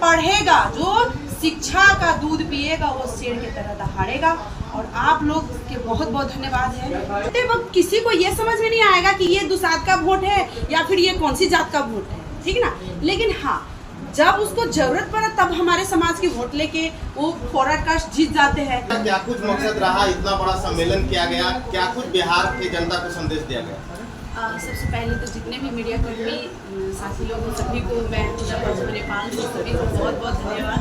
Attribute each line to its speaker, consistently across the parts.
Speaker 1: पढ़ेगा, जो शिक्षा का दूध पिएगा वो शेर की तरह दहाड़ेगा। और आप लोग के बहुत बहुत धन्यवाद है। तो किसी को ये समझ में नहीं आएगा कि ये दुसाध का वोट है या फिर ये कौन सी जात का वोट है, ठीक ना। लेकिन हाँ, जब उसको जरूरत पड़ा तब हमारे समाज की वोट लेके वो फॉरवर्ड कास्ट जीत जाते हैं।
Speaker 2: क्या कुछ मकसद रहा, इतना बड़ा सम्मेलन किया गया, क्या कुछ बिहार की जनता को संदेश दिया गया?
Speaker 1: सबसे पहले तो जितने भी मीडिया कर्मी साथी लोग हैं सभी को मैं पूजा पाठ नेपाल से सभी को बहुत बहुत धन्यवाद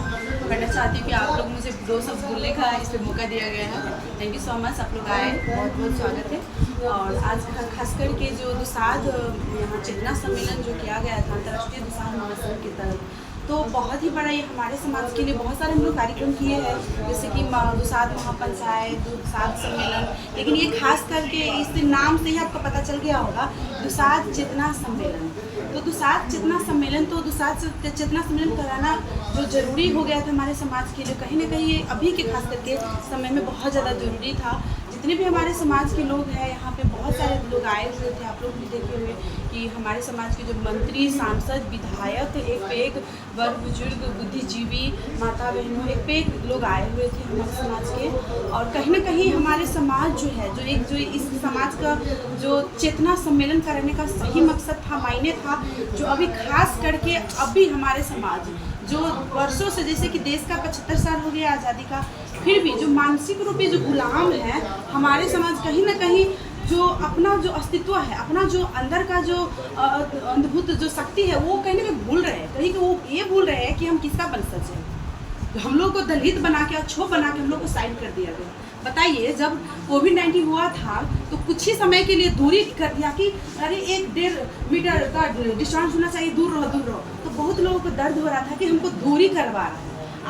Speaker 1: करना चाहती हूँ कि आप लोग मुझे 2 शब्द बोलने का इस पर मौका दिया गया है। थैंक यू सो मच, आप लोग आए, बहुत बहुत स्वागत है। और आज खास करके जो दुसाध यहाँ चेतना सम्मेलन जो किया गया था अंतर्राष्ट्रीय दुसाध महासंघ के तहत, तो बहुत ही बड़ा ये हमारे समाज के लिए बहुत सारे हम लोग कार्यक्रम किए हैं, जैसे कि दुसाध महापंचायत, दुसाध सम्मेलन। लेकिन ये खास करके इस नाम से ही आपको पता चल गया होगा, दुसाध चेतना सम्मेलन। तो दुसाध चेतना सम्मेलन, तो दुसाध चेतना सम्मेलन कराना जो जरूरी हो गया था हमारे समाज के लिए, कहीं ना कहीं अभी के खास करके समय में बहुत ज़्यादा जरूरी था। जितने भी हमारे समाज के लोग हैं यहाँ पे बहुत सारे लोग आए हुए थे। आप लोग भी देखे हुए कि हमारे समाज के जो मंत्री, सांसद, विधायक, एक पे एक वर्ग, बुजुर्ग, बुद्धिजीवी, माता बहनों, एक पे एक लोग आए हुए थे हमारे समाज के। और कहीं ना कहीं हमारे समाज जो है, जो इस समाज का जो चेतना सम्मेलन करने का सही मकसद था, मायने था, जो अभी खास करके अभी हमारे समाज जो वर्षों से, जैसे कि देश का 75 साल हो गया आज़ादी का, फिर भी जो मानसिक रूप से जो गुलाम है हमारे समाज, कहीं ना कहीं जो अपना जो अस्तित्व है, अपना जो अंदर का जो अद्भुत जो शक्ति है, वो कहीं ना कहीं भूल रहे हैं। कहीं वो ये भूल रहे हैं कि हम किसका वंशज हैं। हम लोग को दलित बना के, अछूत बना के हम लोग को साइड कर दिया गया। बताइए, जब कोविड-19 हुआ था तो कुछ ही समय के लिए दूरी कर दिया कि अरे 1-1.5 मीटर का डिस्टेंस होना चाहिए, दूर रहो दूर रहो। तो बहुत लोगों को दर्द हो रहा था कि हमको दूरी करवा रहा है।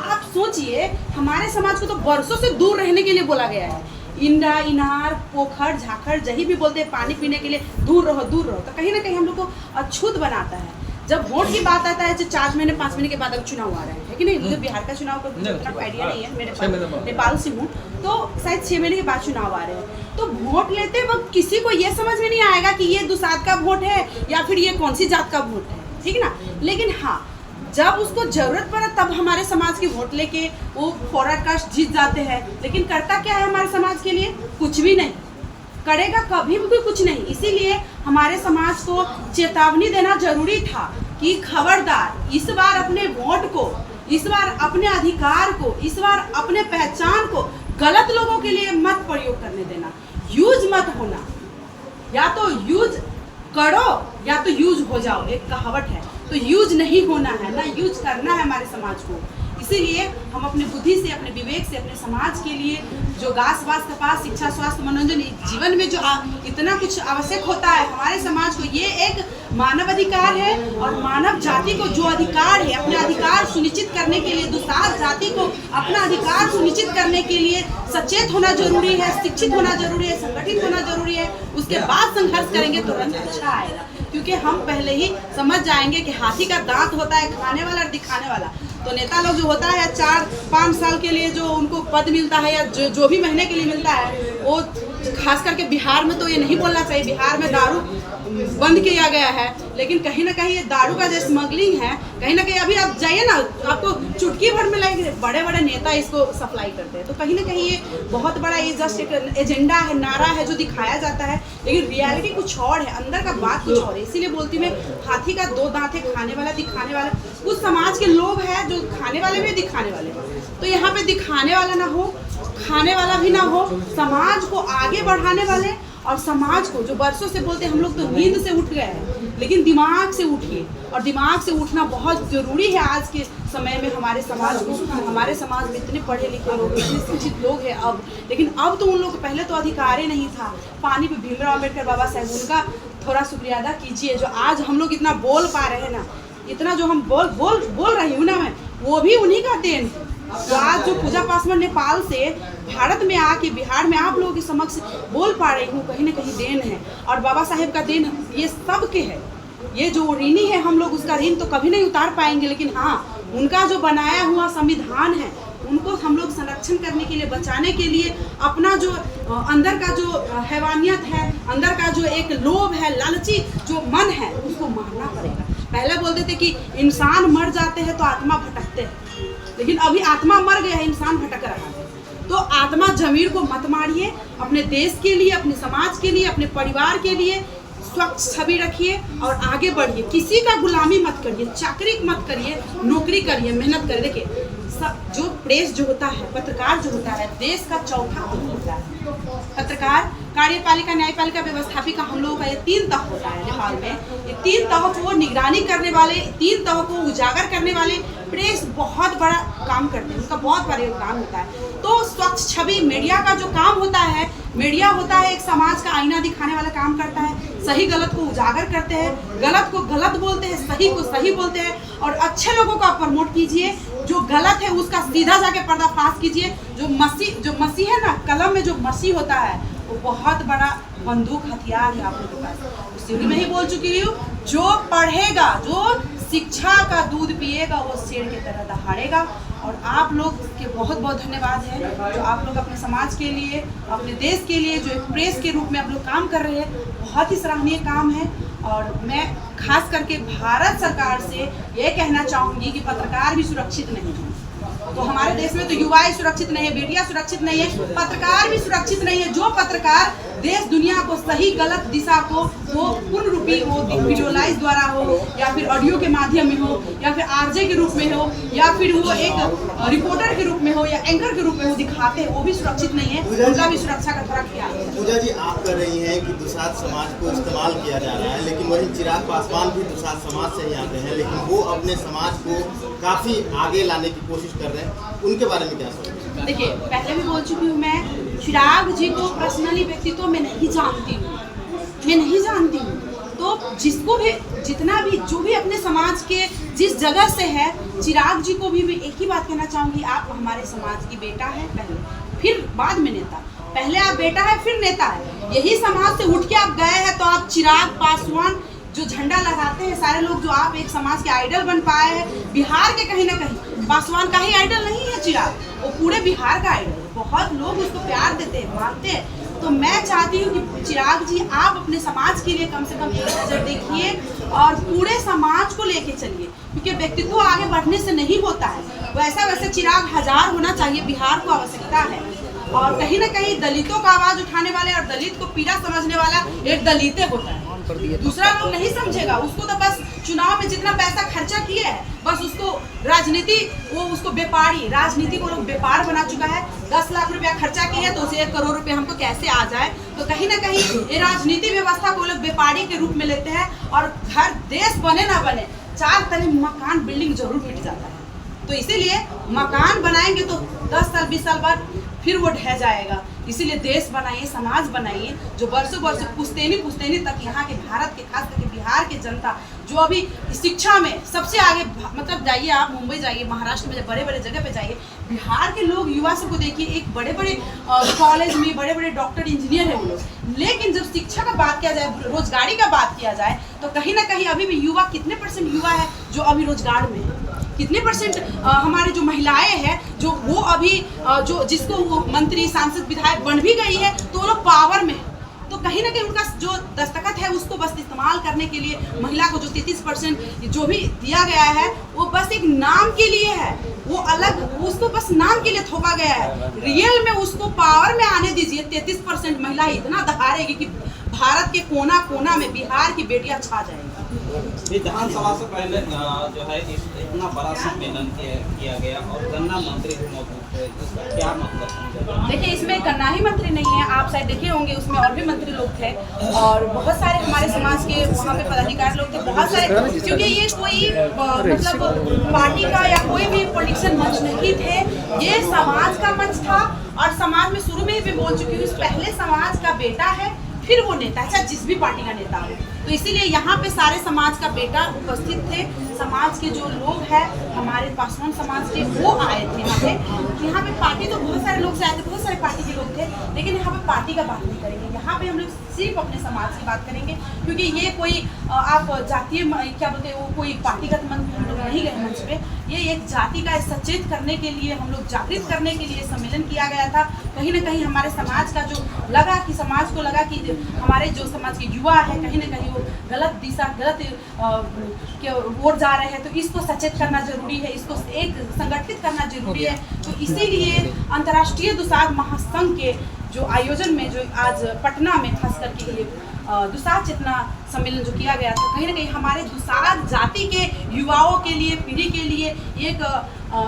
Speaker 1: आप सोचिए, हमारे समाज को तो वर्षों से दूर रहने के लिए बोला गया है। इंडा, इनार, पोखर, झाखड़, जही भी बोलते हैं पानी पीने के लिए दूर रहो दूर रहो। तो कहीं ना कहीं हम लोग को अछूत बनाता है। जब वोट की बात आता है, जो 4 महीने 5 महीने के बाद अब चुनाव आ रहे हैं, है कि नहीं। मुझे बिहार का चुनाव का उतना कोई आइडिया नहीं है, मेरे नेपाल से हूँ, तो शायद 6 महीने के बाद चुनाव आ रहे हैं। तो वोट लेते वक्त किसी को ये समझ में नहीं आएगा कि ये दुसाध का वोट है या फिर ये कौन सी जात का वोट है, ठीक ना। लेकिन हाँ, जब उसको जरूरत पड़ा तब हमारे समाज की वोट लेके वो फॉरवर्ड कास्ट जीत जाते हैं। लेकिन करता क्या है हमारे समाज के लिए? कुछ भी नहीं करेगा, कभी भी कुछ नहीं। इसीलिए हमारे समाज को चेतावनी देना जरूरी था कि खबरदार, इस बार अपने वोट को, इस बार अपने अधिकार को, इस बार अपने पहचान को गलत लोगों के लिए मत प्रयोग करने देना। यूज मत होना, या तो यूज करो या तो यूज हो जाओ, एक कहावत है। तो यूज नहीं होना है ना, यूज करना है हमारे समाज को। इसीलिए हम अपने बुद्धि से, अपने विवेक से, अपने समाज के लिए जो घास वास कपास, शिक्षा, स्वास्थ्य, मनोरंजन, जीवन में जो इतना कुछ आवश्यक होता है हमारे समाज को, ये एक मानव अधिकार है। और मानव जाति को जो अधिकार है, अपने अधिकार सुनिश्चित करने के लिए, दुसाध जाति को अपना अधिकार सुनिश्चित करने के लिए सचेत होना जरूरी है, शिक्षित होना जरूरी है, संगठित होना जरूरी है। उसके बाद संघर्ष करेंगे तो रंग अच्छा आएगा, क्योंकि हम पहले ही समझ जाएंगे कि हाथी का दांत होता है खाने वाला और दिखाने वाला। तो नेता लोग जो होता है 4-5 साल के लिए जो उनको पद मिलता है या जो भी महीने के लिए मिलता है, वो खास करके बिहार में तो ये नहीं बोलना चाहिए। बिहार में दारू बंद किया गया है, लेकिन कहीं ना कहीं ये दारू का जो स्मगलिंग है, कहीं ना कहीं अभी आप जाइए ना, आपको चुटकी भर में लगे बड़े बड़े नेता इसको सप्लाई करते हैं। तो कहीं ना कहीं ये बहुत बड़ा, ये जस्ट एक एजेंडा है, नारा है जो दिखाया जाता है, लेकिन रियलिटी कुछ और है, अंदर का बात कुछ और है। इसीलिए बोलती मैं, हाथी का 2 दांत है, खाने वाला दिखाने वाला। कुछ समाज के लोग हैं जो खाने वाले भी दिखाने वाले, तो यहाँ पे दिखाने वाला ना हो, खाने वाला भी ना हो, समाज को आगे बढ़ाने वाले। और समाज को जो वर्षों से बोलते हैं हम लोग तो नींद से उठ गए हैं, लेकिन दिमाग से उठिए। और दिमाग से उठना बहुत जरूरी है आज के समय में हमारे समाज को। हमारे समाज में इतने पढ़े लिखे लोग, इतने शिक्षित लोग हैं अब, लेकिन अब तो उन लोग को पहले तो अधिकार ही नहीं था। पानी पे भीमराव अम्बेडकर बाबा साहब, उनका थोड़ा शुक्रिया अदा कीजिए, जो आज हम लोग इतना बोल पा रहे हैं ना, इतना जो हम बोल रही हूँ ना मैं, वो भी उन्हीं का देन है। तो आज जो पूजा पासवान नेपाल से भारत में आके बिहार में आप लोगों के समक्ष बोल पा रही हूँ, कहीं ना कहीं देन है। और बाबा साहेब का देन ये सब के है। ये जो ऋणी है हम लोग, उसका ऋण तो कभी नहीं उतार पाएंगे, लेकिन हाँ, उनका जो बनाया हुआ संविधान है, उनको हम लोग संरक्षण करने के लिए, बचाने के लिए, अपना जो अंदर का जो हैवानियत है, अंदर का जो एक लोभ है, लालची जो मन है, उसको मारना पड़ेगा। पहले बोलते थे कि इंसान मर जाते हैं तो आत्मा भटकते हैं,
Speaker 3: लेकिन अभी आत्मा मर गया है, इंसान भटक रहा है। तो आत्मा जमीर को मत मारिए, अपने देश के लिए, अपने समाज के लिए, अपने परिवार के लिए स्वच्छ छवि रखिए और आगे बढ़िए। किसी का गुलामी मत करिए, चाकरी मत करिए, नौकरी करिए, मेहनत करिए। देखिए जो प्रेस जो होता है, पत्रकार जो होता है, देश का चौथा अंग होता है। पत्रकार, कार्यपालिका, न्यायपालिका, व्यवस्थापिका, हम लोगों का ये 3 तह होता है नेपाल में। ये 3 तह को निगरानी करने वाले, 3 तह को उजागर करने वाले प्रेस बहुत बड़ा काम करते हैं, उनका बहुत बड़ा योगदान होता है। तो स्वच्छ छवि मीडिया का जो काम होता है, मीडिया होता है एक समाज का आईना दिखाने वाला काम करता है। सही गलत को उजागर करते हैं, गलत को गलत बोलते हैं, सही को सही बोलते हैं और अच्छे लोगों का प्रमोट कीजिए। जो गलत है उसका सीधा जाके पर्दाफाश कीजिए। जो मसी है ना, कलम में जो मसी होता है वो बहुत बड़ा बंदूक हथियार है आप लोगों के पास। शुरू में ही बोल चुकी हूँ, जो पढ़ेगा, जो शिक्षा का दूध पिएगा वो शेर की तरह दहाड़ेगा। और आप लोग के बहुत बहुत धन्यवाद है जो आप लोग अपने समाज के लिए, अपने देश के लिए जो एक प्रेस के रूप में आप लोग काम कर रहे हैं, बहुत ही सराहनीय काम है। और मैं खास करके भारत सरकार से ये कहना चाहूँगी कि पत्रकार भी सुरक्षित नहीं है। तो हमारे देश में तो युवाएं सुरक्षित नहीं है, बेटियां सुरक्षित नहीं है, पत्रकार भी सुरक्षित नहीं है। जो पत्रकार देश दुनिया को सही गलत दिशा को वो पूर्ण रूपी हो, विजुअलाइज द्वारा हो या फिर ऑडियो के माध्यम में हो या फिर आरजे के रूप में हो या फिर वो एक रिपोर्टर के रूप में हो या एंकर के रूप में हो दिखाते हैं, वो भी सुरक्षित नहीं है। उनका भी सुरक्षा का थोड़ा ख्याल है।
Speaker 2: पूजा जी, आप कर रही हैं कि दुसाध समाज को इस्तेमाल किया जा रहा है, लेकिन वही चिराग पासवान भी दुसाध समाज से ही आते हैं, लेकिन वो अपने समाज को काफ़ी आगे लाने की कोशिश कर रहे हैं। उनके बारे में क्या सोचते हैं?
Speaker 3: देखिए, पहले भी बोल चुकी हूँ, मैं चिराग जी को पर्सनली व्यक्तित्व में नहीं जानती हूँ, मैं नहीं जानती हूँ। तो जिसको भी, जितना भी, जो भी अपने समाज के जिस जगह से है, चिराग जी को भी मैं एक ही बात कहना चाहूँगी, आप हमारे समाज की बेटा है पहले, फिर बाद में नेता। पहले आप बेटा है फिर नेता है। यही समाज से उठ के आप गए हैं तो आप चिराग पासवान जो झंडा लगाते हैं सारे लोग, जो आप एक समाज के आइडल बन पाए हैं बिहार के, कहीं ना कहीं पासवान का ही आइडल नहीं है चिराग, वो पूरे बिहार का आइडल है। बहुत लोग उसको प्यार देते हैं, मानते हैं। तो मैं चाहती हूँ कि चिराग जी आप अपने समाज के लिए कम से कम एक नज़र देखिए और पूरे समाज को लेके चलिए, क्योंकि व्यक्तित्व आगे बढ़ने से नहीं होता है। वैसे चिराग हजार होना चाहिए, बिहार को आवश्यकता है। और कहीं ना कहीं दलितों का आवाज उठाने वाले और दलित को पीड़ा समझने वाला एक दलित होता है, दूसरा लोग नहीं समझेगा। उसको तो बस चुनाव में जितना पैसा खर्चा किए है, बस उसको राजनीति, वो उसको व्यापारी, राजनीति को लोग व्यापार बना चुका है। 10 लाख रुपया खर्चा किए है तो उसे 1 करोड़ रुपया हमको कैसे आ जाए। तो कहीं ना कहीं ये राजनीति व्यवस्था को लोग व्यापारी के रूप में लेते हैं और घर देश बने ना बने 4 तरह मकान बिल्डिंग जरूर मिट जाता है। तो इसीलिए मकान बनाएंगे तो 10 साल 20 साल बाद फिर वो ढह जाएगा। इसीलिए देश बनाइए, समाज बनाइए जो वर्षों पुश्तैनी तक यहाँ के भारत के, खास करके बिहार के जनता जो अभी शिक्षा में सबसे आगे, मतलब जाइए आप मुंबई जाइए, महाराष्ट्र में बड़े बड़े जगह पे जाइए, बिहार के लोग युवा सबको देखिए, एक बड़े बड़े कॉलेज में बड़े बड़े डॉक्टर इंजीनियर है वो लोग। लेकिन जब शिक्षा का बात किया जाए, रोजगारी का बात किया जाए, तो कहीं ना कहीं अभी भी युवा, कितने % युवा है जो अभी रोजगार में है, कितने % हमारे जो महिलाएं हैं जो वो अभी जो जिसको वो मंत्री, सांसद, विधायक बन भी गई है तो वो लोग पावर में है। तो कहीं ना कहीं उनका जो दस्तखत है उसको बस इस्तेमाल करने के लिए, महिला को जो 33% जो भी दिया गया है वो बस एक नाम के लिए है, वो अलग, उसको बस नाम के लिए थोपा गया है। रियल में उसको पावर में आने दीजिए। 33% महिला इतना दहाड़ेगी कि भारत के कोना कोना में बिहार की बेटियां छा जाएंगी।
Speaker 4: विधानसभा से पहले जो है इतना बड़ा सम्मेलन किया गया और गन्ना मंत्री भी मौजूद थे, इसका क्या मतलब समझा?
Speaker 3: देखिए, इसमें गन्ना ही मंत्री नहीं है, आप शायद देखे होंगे, उसमें और भी मंत्री लोग थे और बहुत सारे हमारे समाज के वहाँ पे पदाधिकारी लोग थे, बहुत सारे। क्योंकि ये कोई मतलब पार्टी का या कोई भी पॉलिटिशियन मंच नहीं थे, ये समाज का मंच था। और समाज में शुरू में भी बोल चुकी हूँ, पहले समाज का बेटा है फिर वो नेता है, चाहे जिस भी पार्टी का नेता हो। तो इसीलिए यहाँ पे सारे समाज का बेटा उपस्थित थे। समाज के जो लोग हैं हमारे पासवान समाज के, वो आए थे यहाँ पे। यहाँ पे पार्टी तो बहुत सारे लोग से आए थे, बहुत सारे पार्टी के लोग थे, लेकिन यहाँ पे पार्टी का बात नहीं करेंगे। यहाँ पे हम लोग सिर्फ अपने समाज की बात करेंगे, क्योंकि ये कोई आप जातीय क्या बोलते हैं, वो कोई पार्टीगत मंच हम लोग नहीं गए मंच पे। ये एक जाति का सचेत करने के लिए, हम लोग जागृत करने के लिए सम्मेलन किया गया था। कहीं ना कहीं हमारे समाज का जो लगा कि समाज को लगा कि हमारे जो समाज के युवा है कहीं ना कहीं वो गलत दिशा, गलत के ओर जा रहे हैं, तो इसको सचेत करना जरूरी है, इसको एक संगठित करना जरूरी है। तो इसीलिए अंतर्राष्ट्रीय दुसाध महासंघ के जो आयोजन में जो आज पटना में खास करके ये दुसाध चेतना सम्मेलन जो किया गया था, कहीं ना कहीं हमारे दुसाध जाति के युवाओं के लिए, पीढ़ी के लिए एक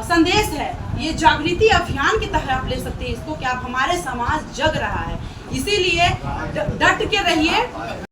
Speaker 3: संदेश है। ये जागृति अभियान की तरह आप ले सकते हैं इसको कि आप हमारे समाज जग रहा है, इसीलिए डट के रहिए।